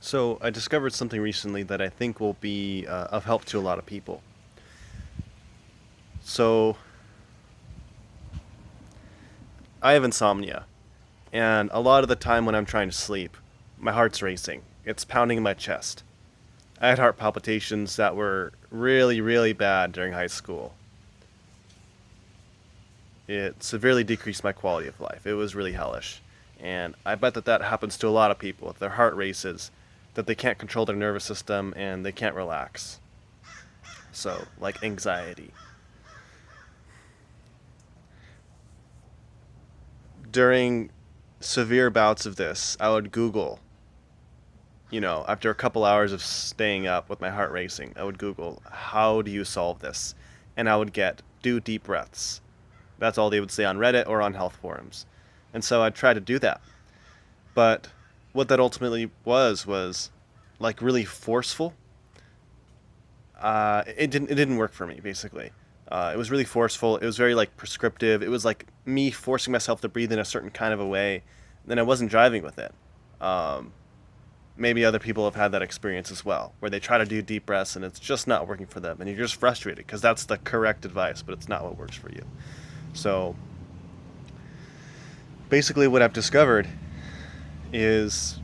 So I discovered something recently that I think will be of help to a lot of people. So I have insomnia, and a lot of the time when I'm trying to sleep, my heart's racing. It's pounding in my chest. I had heart palpitations that were really, really bad during high school. It severely decreased my quality of life. It was really hellish. And I bet that that happens to a lot of people. If their heart races, that they can't control their nervous system and they can't relax. So, like anxiety. During severe bouts of this, I would Google, after a couple hours of staying up with my heart racing, I would Google, how do you solve this? And I would get, do deep breaths. That's all they would say on Reddit or on health forums. And so I'd try to do that. But what that ultimately was like really forceful. It didn't work for me, basically. It was really forceful. It was very like prescriptive. It was like me forcing myself to breathe in a certain kind of a way. Then I wasn't driving with it. Um, Maybe other people have had that experience as well, where they try to do deep breaths and it's just not working for them, and you're just frustrated because that's the correct advice, but it's not what works for you. So basically, what I've discovered is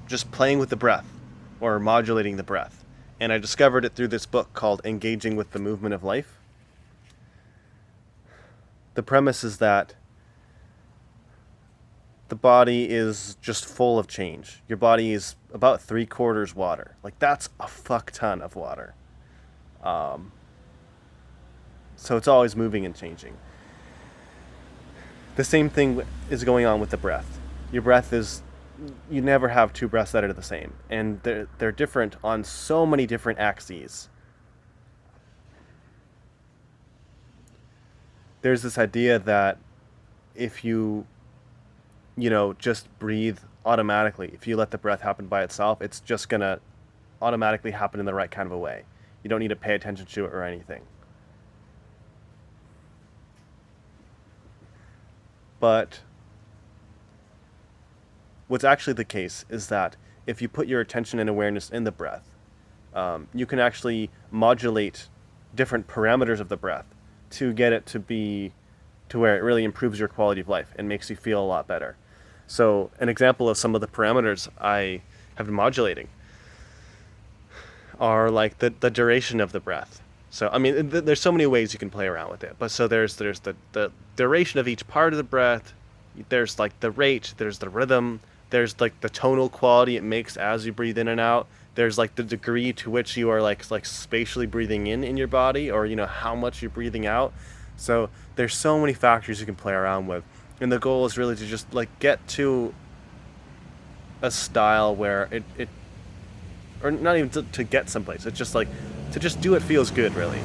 just playing with the breath or modulating the breath. And I discovered it through this book called Engaging with the Movement of Life. The premise is that the body is just full of change. Your body is about 3/4 water. Like, that's a fuck ton of water. Um, so it's always moving and changing. The same thing is going on with the breath. Your breath is, you never have two breaths that are the same. And they're different on so many different axes. There's this idea that if you just breathe automatically, if you let the breath happen by itself, it's just going to automatically happen in the right kind of a way. You don't need to pay attention to it or anything. But what's actually the case is that if you put your attention and awareness in the breath, you can actually modulate different parameters of the breath to get it to be to where it really improves your quality of life and makes you feel a lot better. So an example of some of the parameters I have been modulating are like the duration of the breath. So I mean, there's so many ways you can play around with it. But so there's the duration of each part of the breath. There's like the rate. There's the rhythm. There's like the tonal quality it makes as you breathe in and out. There's like the degree to which you are like spatially breathing in your body, or how much you're breathing out. So there's so many factors you can play around with, and the goal is really to just like get to a style where it or not even to get someplace. It's just like to just do it feels good, really.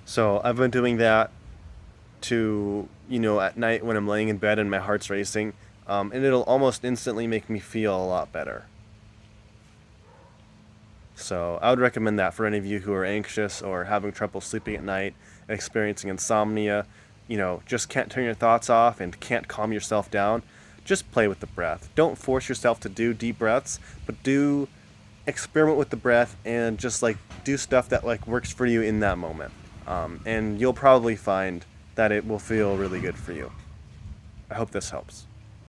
So I've been doing that to at night when I'm laying in bed and my heart's racing, and it'll almost instantly make me feel a lot better. So I would recommend that for any of you who are anxious or having trouble sleeping at night, experiencing insomnia, just can't turn your thoughts off and can't calm yourself down. Just play with the breath. Don't force yourself to do deep breaths, but do experiment with the breath and just like do stuff that like works for you in that moment. And you'll probably find that it will feel really good for you. I hope this helps.